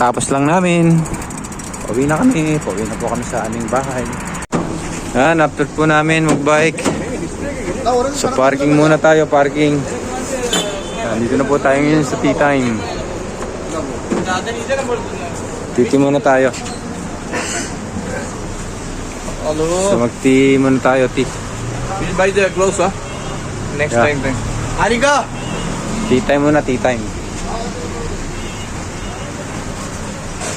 kakatapos lang namin. Pauwi na kami. Pauwi na po kami sa aming bahay. Yan, after po namin magbike. Sa parking muna tayo, parking. Yan, dito na po tayo ngayon sa tea time. Tea muna tayo. So mag-tea muna tayo, tea. We'll buy the clothes, huh? Next Yeah. time then. Ariga! Tea time muna, tea time.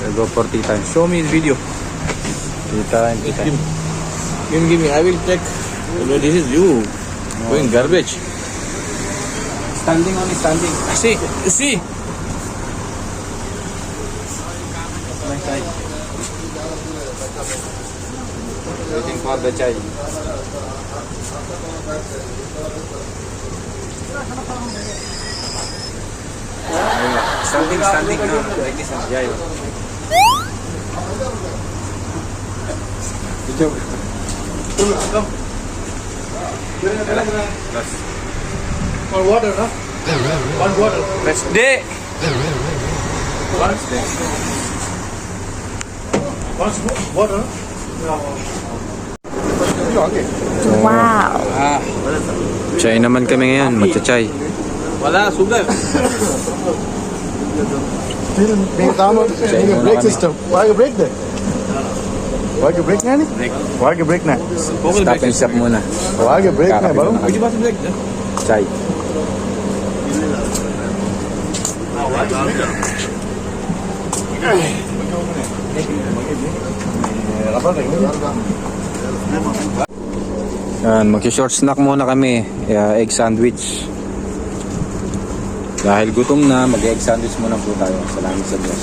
So go for tea time. Show me his video. Tea time, tea time. Give me. I will check. Oh, this is you. Going garbage. Standing only, standing. See. My side. Waiting for the chai. Standing, no, like this. Yeah. One water, huh? One water. Next day. One water. Wow. Chai naman kami ngayon, matcha-chai. Wala, sugar. Brake system. Why you brake there? Why you brake now? Why you brake now? Stop and stop muna. Why you brake now, bro? Would you pass the break? Chai. Yan, mag-short snack muna kami. Egg sandwich. Dahil gutom na, mag-egg sandwich muna po tayo. Salamat sa Diyos.